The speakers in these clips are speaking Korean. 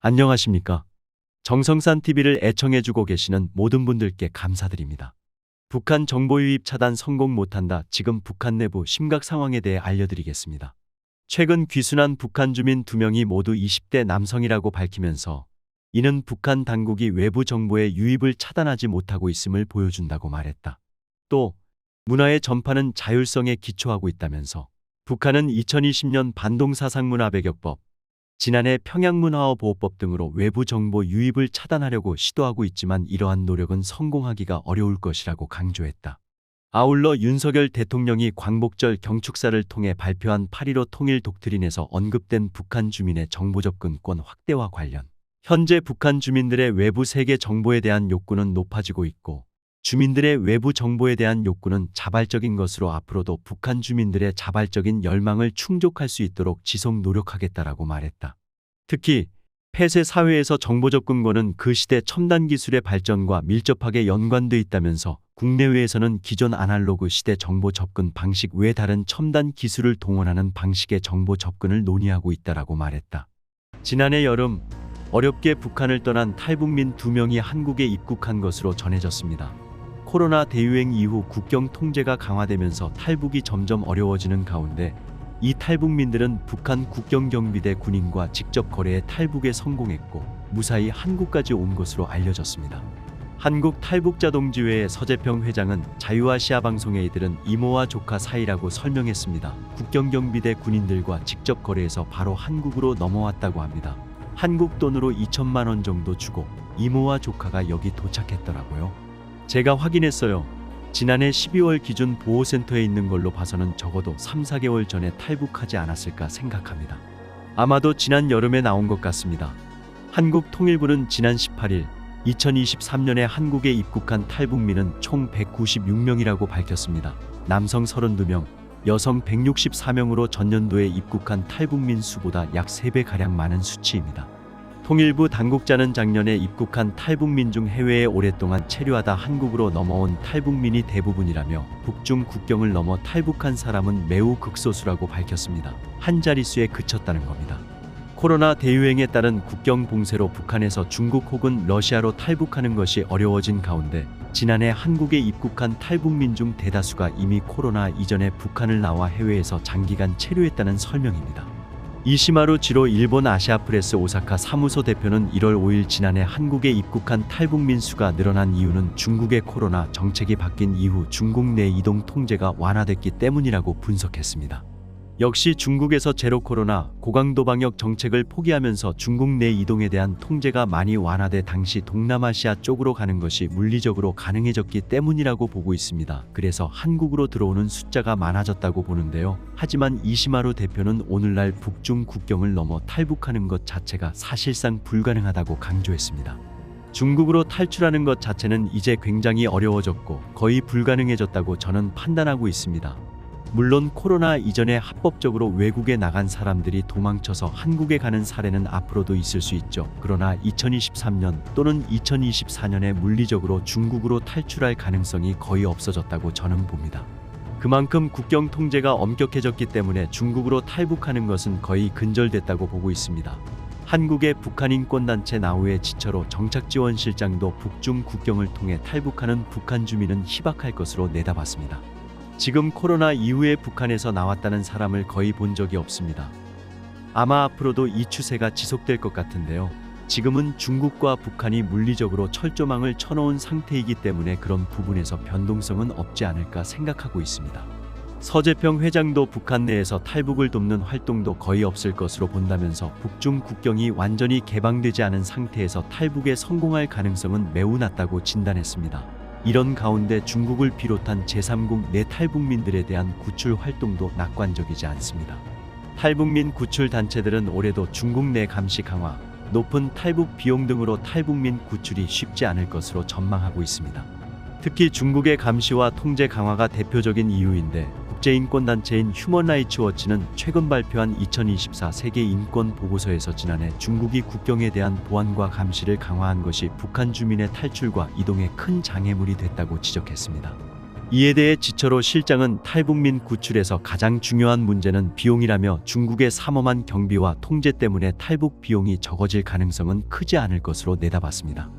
안녕하십니까? 정성산 TV를 애청해주고 계시는 모든 분들께 감사드립니다. 북한 정보 유입 차단 성공 못한다. 지금 북한 내부 심각 상황에 대해 알려드리겠습니다. 최근 귀순한 북한 주민 2명이 모두 20대 남성이라고 밝히면서 이는 북한 당국이 외부 정보의 유입을 차단하지 못하고 있음을 보여준다고 말했다. 또 문화의 전파는 자율성에 기초하고 있다면서 북한은 2020년 반동사상문화배격법, 지난해 평양문화어보호법 등으로 외부 정보 유입을 차단하려고 시도하고 있지만 이러한 노력은 성공하기가 어려울 것이라고 강조했다. 아울러 윤석열 대통령이 광복절 경축사를 통해 발표한 8.15 통일 독트린에서 언급된 북한 주민의 정보 접근권 확대와 관련 현재 북한 주민들의 외부 세계 정보에 대한 욕구는 높아지고 있고 주민들의 외부 정보에 대한 욕구는 자발적인 것으로 앞으로도 북한 주민들의 자발적인 열망을 충족할 수 있도록 지속 노력하겠다라고 말했다. 특히 폐쇄 사회에서 정보 접근권은 그 시대 첨단 기술의 발전과 밀접하게 연관돼 있다면서 국내외에서는 기존 아날로그 시대 정보 접근 방식 외 다른 첨단 기술을 동원하는 방식의 정보 접근을 논의하고 있다라고 말했다. 지난해 여름 어렵게 북한을 떠난 탈북민 2명이 한국에 입국한 것으로 전해졌습니다. 코로나 대유행 이후 국경 통제가 강화되면서 탈북이 점점 어려워지는 가운데 이 탈북민들은 북한 국경경비대 군인과 직접 거래해 탈북에 성공했고 무사히 한국까지 온 것으로 알려졌습니다. 한국탈북자동지회의 서재평 회장은 자유아시아방송에 이들은 이모와 조카 사이라고 설명했습니다. 국경경비대 군인들과 직접 거래해서 바로 한국으로 넘어왔다고 합니다. 한국 돈으로 2천만 원 정도 주고 이모와 조카가 여기 도착했더라고요. 제가 확인했어요. 지난해 12월 기준 보호센터에 있는 걸로 봐서는 적어도 3-4개월 전에 탈북하지 않았을까 생각합니다. 아마도 지난 여름에 나온 것 같습니다. 한국통일부는 지난 18일 2023년에 한국에 입국한 탈북민은 총 196명이라고 밝혔습니다. 남성 32명, 여성 164명으로 전년도에 입국한 탈북민 수보다 약 3배가량 많은 수치입니다. 통일부 당국자는 작년에 입국한 탈북민 중 해외에 오랫동안 체류하다 한국으로 넘어온 탈북민이 대부분이라며 북중 국경을 넘어 탈북한 사람은 매우 극소수라고 밝혔습니다. 한 자릿수에 그쳤다는 겁니다. 코로나 대유행에 따른 국경 봉쇄로 북한에서 중국 혹은 러시아로 탈북하는 것이 어려워진 가운데 지난해 한국에 입국한 탈북민 중 대다수가 이미 코로나 이전에 북한을 나와 해외에서 장기간 체류했다는 설명입니다. 이시마루 지로 일본 아시아프레스 오사카 사무소 대표는 1월 5일 지난해 한국에 입국한 탈북민 수가 늘어난 이유는 중국의 코로나 정책이 바뀐 이후 중국 내 이동 통제가 완화됐기 때문이라고 분석했습니다. 역시 중국에서 제로 코로나 고강도 방역 정책을 포기하면서 중국 내 이동에 대한 통제가 많이 완화돼 당시 동남아시아 쪽으로 가는 것이 물리적으로 가능해졌기 때문이라고 보고 있습니다. 그래서 한국으로 들어오는 숫자가 많아졌다고 보는데요. 하지만 이시마루 대표는 오늘날 북중 국경을 넘어 탈북하는 것 자체가 사실상 불가능하다고 강조했습니다. 중국으로 탈출하는 것 자체는 이제 굉장히 어려워졌고 거의 불가능해졌다고 저는 판단하고 있습니다. 물론 코로나 이전에 합법적으로 외국에 나간 사람들이 도망쳐서 한국에 가는 사례는 앞으로도 있을 수 있죠. 그러나 2023년 또는 2024년에 물리적으로 중국으로 탈출할 가능성이 거의 없어졌다고 저는 봅니다. 그만큼 국경 통제가 엄격해졌기 때문에 중국으로 탈북하는 것은 거의 근절됐다고 보고 있습니다. 한국의 북한인권단체 나우의 지처로 정착지원실장도 북중 국경을 통해 탈북하는 북한 주민은 희박할 것으로 내다봤습니다. 지금 코로나 이후에 북한에서 나왔다는 사람을 거의 본 적이 없습니다. 아마 앞으로도 이 추세가 지속될 것 같은데요. 지금은 중국과 북한이 물리적으로 철조망을 쳐놓은 상태이기 때문에 그런 부분에서 변동성은 없지 않을까 생각하고 있습니다. 서재평 회장도 북한 내에서 탈북을 돕는 활동도 거의 없을 것으로 본다면서 북중 국경이 완전히 개방되지 않은 상태에서 탈북에 성공할 가능성은 매우 낮다고 진단했습니다. 이런 가운데 중국을 비롯한 제3국 내 탈북민들에 대한 구출 활동도 낙관적이지 않습니다. 탈북민 구출 단체들은 올해도 중국 내 감시 강화, 높은 탈북 비용 등으로 탈북민 구출이 쉽지 않을 것으로 전망하고 있습니다. 특히 중국의 감시와 통제 강화가 대표적인 이유인데 국제인권단체인 휴먼라이츠워치는 최근 발표한 2024 세계인권보고서에서 지난해 중국이 국경에 대한 보안과 감시를 강화한 것이 북한 주민의 탈출과 이동에 큰 장애물이 됐다고 지적했습니다. 이에 대해 지철호 실장은 탈북민 구출에서 가장 중요한 문제는 비용이라며 중국의 삼엄한 경비와 통제 때문에 탈북 비용이 적어질 가능성은 크지 않을 것으로 내다봤습니다.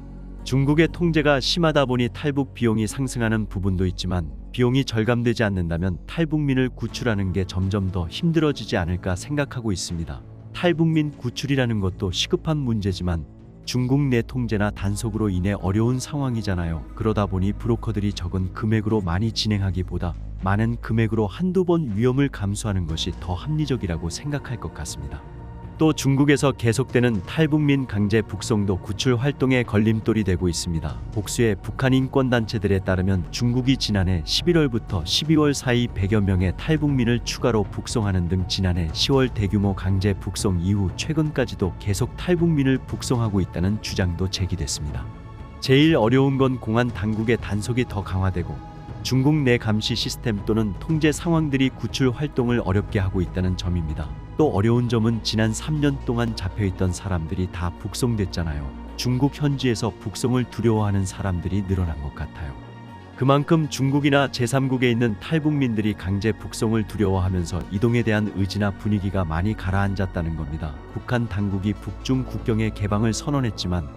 중국의 통제가 심하다 보니 탈북 비용이 상승하는 부분도 있지만 비용이 절감되지 않는다면 탈북민을 구출하는 게 점점 더 힘들어지지 않을까 생각하고 있습니다. 탈북민 구출이라는 것도 시급한 문제지만 중국 내 통제나 단속으로 인해 어려운 상황이잖아요. 그러다 보니 브로커들이 적은 금액으로 많이 진행하기보다 많은 금액으로 한두 번 위험을 감수하는 것이 더 합리적이라고 생각할 것 같습니다. 또 중국에서 계속되는 탈북민 강제 북송도 구출 활동에 걸림돌이 되고 있습니다. 복수의 북한 인권단체들에 따르면 중국이 지난해 11월부터 12월 사이 100여 명의 탈북민을 추가로 북송하는 등 지난해 10월 대규모 강제 북송 이후 최근까지도 계속 탈북민을 북송하고 있다는 주장도 제기됐습니다. 제일 어려운 건 공안 당국의 단속이 더 강화되고 중국 내 감시 시스템 또는 통제 상황들이 구출 활동을 어렵게 하고 있다는 점입니다. 또 어려운 점은 지난 3년 동안 잡혀있던 사람들이 다 북송됐잖아요. 중국 현지에서 북송을 두려워하는 사람들이 늘어난 것 같아요. 그만큼 중국이나 제3국에 있는 탈북민들이 강제 북송을 두려워하면서 이동에 대한 의지나 분위기가 많이 가라앉았다는 겁니다. 북한 당국이 북중 국경의 개방을 선언했지만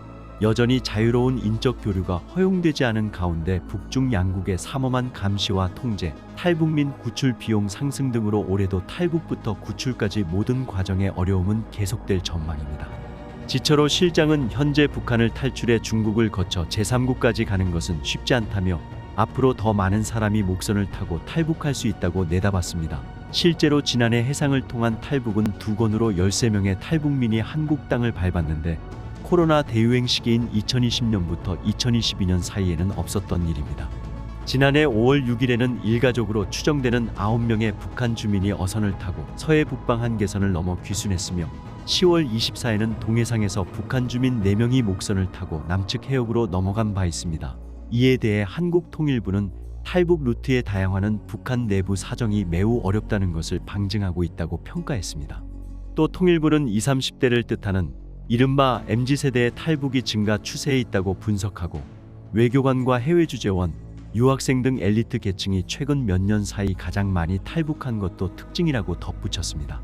여전히 자유로운 인적 교류가 허용되지 않은 가운데 북중 양국의 삼엄한 감시와 통제, 탈북민 구출 비용 상승 등으로 올해도 탈북부터 구출까지 모든 과정의 어려움은 계속될 전망입니다. 지철호 실장은 현재 북한을 탈출해 중국을 거쳐 제3국까지 가는 것은 쉽지 않다며 앞으로 더 많은 사람이 목선을 타고 탈북할 수 있다고 내다봤습니다. 실제로 지난해 해상을 통한 탈북은 2건으로 13명의 탈북민이 한국 땅을 밟았는데 코로나 대유행 시기인 2020년부터 2022년 사이에는 없었던 일입니다. 지난해 5월 6일에는 일가족으로 추정되는 9명의 북한 주민이 어선을 타고 서해 북방 한계선을 넘어 귀순했으며 10월 24일에는 동해상에서 북한 주민 4명이 목선을 타고 남측 해역으로 넘어간 바 있습니다. 이에 대해 한국통일부는 탈북 루트의 다양화는 북한 내부 사정이 매우 어렵다는 것을 방증하고 있다고 평가했습니다. 또 통일부는 20, 30대를 뜻하는 이른바 MZ세대의 탈북이 증가 추세에 있다고 분석하고 외교관과 해외주재원, 유학생 등 엘리트 계층이 최근 몇 년 사이 가장 많이 탈북한 것도 특징이라고 덧붙였습니다.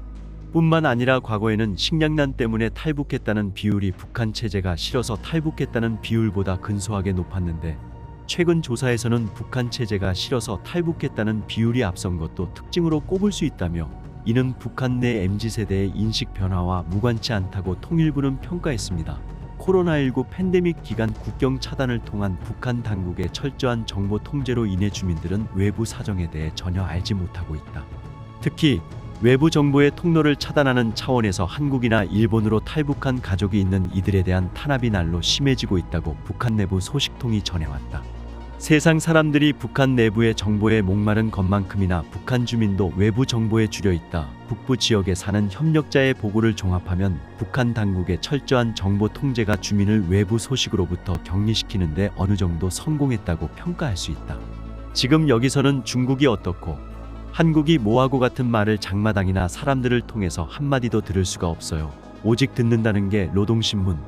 뿐만 아니라 과거에는 식량난 때문에 탈북했다는 비율이 북한 체제가 싫어서 탈북했다는 비율보다 근소하게 높았는데 최근 조사에서는 북한 체제가 싫어서 탈북했다는 비율이 앞선 것도 특징으로 꼽을 수 있다며 이는 북한 내 MZ세대의 인식 변화와 무관치 않다고 통일부는 평가했습니다. 코로나19 팬데믹 기간 국경 차단을 통한 북한 당국의 철저한 정보 통제로 인해 주민들은 외부 사정에 대해 전혀 알지 못하고 있다. 특히 외부 정보의 통로를 차단하는 차원에서 한국이나 일본으로 탈북한 가족이 있는 이들에 대한 탄압이 날로 심해지고 있다고 북한 내부 소식통이 전해왔다. 세상 사람들이 북한 내부의 정보에 목마른 것만큼이나 북한 주민도 외부 정보에 줄여 있다. 북부 지역에 사는 협력자의 보고를 종합하면 북한 당국의 철저한 정보 통제가 주민을 외부 소식으로부터 격리시키는 데 어느 정도 성공했다고 평가할 수 있다. 지금 여기서는 중국이 어떻고 한국이 뭐하고 같은 말을 장마당이나 사람들을 통해서 한마디도 들을 수가 없어요. 오직 듣는다는 게 노동신문,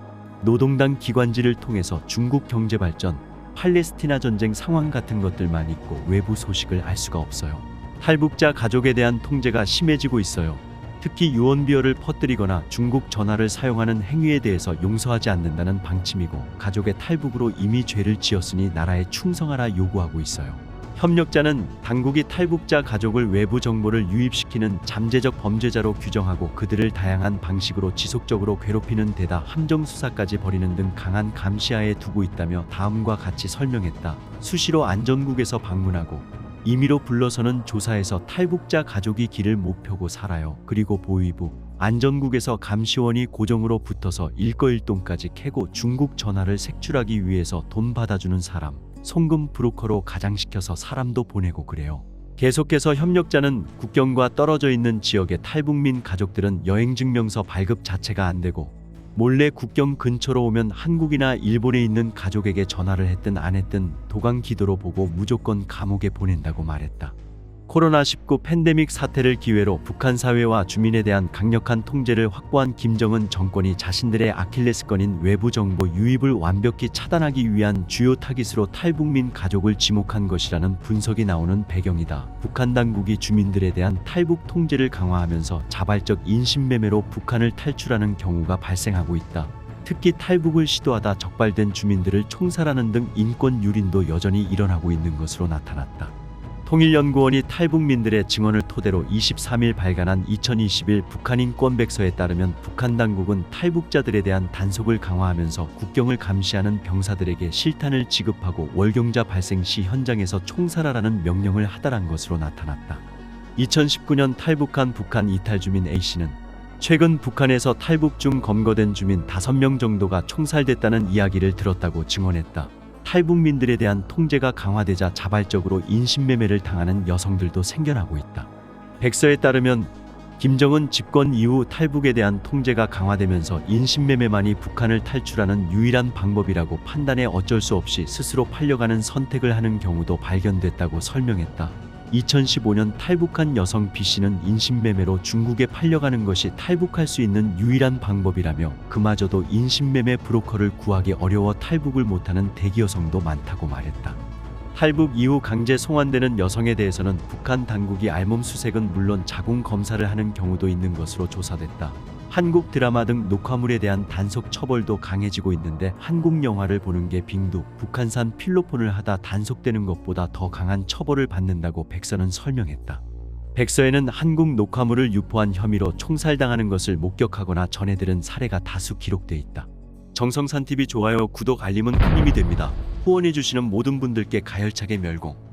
노동당 기관지를 통해서 중국 경제발전, 팔레스티나 전쟁 상황 같은 것들만 있고 외부 소식을 알 수가 없어요. 탈북자 가족에 대한 통제가 심해지고 있어요. 특히 유언비어를 퍼뜨리거나 중국 전화를 사용하는 행위에 대해서 용서하지 않는다는 방침이고 가족의 탈북으로 이미 죄를 지었으니 나라에 충성하라 요구하고 있어요. 협력자는 당국이 탈북자 가족을 외부 정보를 유입시키는 잠재적 범죄자로 규정하고 그들을 다양한 방식으로 지속적으로 괴롭히는 데다 함정 수사까지 벌이는 등 강한 감시하에 두고 있다며 다음과 같이 설명했다. 수시로 안전국에서 방문하고 임의로 불러서는 조사해서 탈북자 가족이 길을 못 펴고 살아요. 그리고 보위부, 안전국에서 감시원이 고정으로 붙어서 일거일동까지 캐고 중국 전화를 색출하기 위해서 돈 받아주는 사람, 송금 브로커로 가장시켜서 사람도 보내고 그래요. 계속해서 협력자는 국경과 떨어져 있는 지역의 탈북민 가족들은 여행증명서 발급 자체가 안 되고 몰래 국경 근처로 오면 한국이나 일본에 있는 가족에게 전화를 했든 안 했든 도강 기도로 보고 무조건 감옥에 보낸다고 말했다. 코로나19 팬데믹 사태를 기회로 북한 사회와 주민에 대한 강력한 통제를 확보한 김정은 정권이 자신들의 아킬레스건인 외부 정보 유입을 완벽히 차단하기 위한 주요 타깃으로 탈북민 가족을 지목한 것이라는 분석이 나오는 배경이다. 북한 당국이 주민들에 대한 탈북 통제를 강화하면서 자발적 인신매매로 북한을 탈출하는 경우가 발생하고 있다. 특히 탈북을 시도하다 적발된 주민들을 총살하는 등 인권 유린도 여전히 일어나고 있는 것으로 나타났다. 통일연구원이 탈북민들의 증언을 토대로 23일 발간한 2021 북한 인권백서에 따르면 북한 당국은 탈북자들에 대한 단속을 강화하면서 국경을 감시하는 병사들에게 실탄을 지급하고 월경자 발생 시 현장에서 총살하라는 명령을 하달한 것으로 나타났다. 2019년 탈북한 북한 이탈 주민 A씨는 최근 북한에서 탈북 중 검거된 주민 5명 정도가 총살됐다는 이야기를 들었다고 증언했다. 탈북민들에 대한 통제가 강화되자 자발적으로 인신매매를 당하는 여성들도 생겨나고 있다. 백서에 따르면 김정은 집권 이후 탈북에 대한 통제가 강화되면서 인신매매만이 북한을 탈출하는 유일한 방법이라고 판단해 어쩔 수 없이 스스로 팔려가는 선택을 하는 경우도 발견됐다고 설명했다. 2015년 탈북한 여성 B씨는 인신매매로 중국에 팔려가는 것이 탈북할 수 있는 유일한 방법이라며 그마저도 인신매매 브로커를 구하기 어려워 탈북을 못하는 대기 여성도 많다고 말했다. 탈북 이후 강제 송환되는 여성에 대해서는 북한 당국이 알몸 수색은 물론 자궁 검사를 하는 경우도 있는 것으로 조사됐다. 한국 드라마 등 녹화물에 대한 단속 처벌도 강해지고 있는데 한국 영화를 보는 게 빙두, 북한산 필로폰을 하다 단속되는 것보다 더 강한 처벌을 받는다고 백서는 설명했다. 백서에는 한국 녹화물을 유포한 혐의로 총살당하는 것을 목격하거나 전해 들은 사례가 다수 기록돼 있다. 정성산TV 좋아요, 구독, 알림은 큰 힘이 됩니다. 후원해주시는 모든 분들께 가열차게 멸공.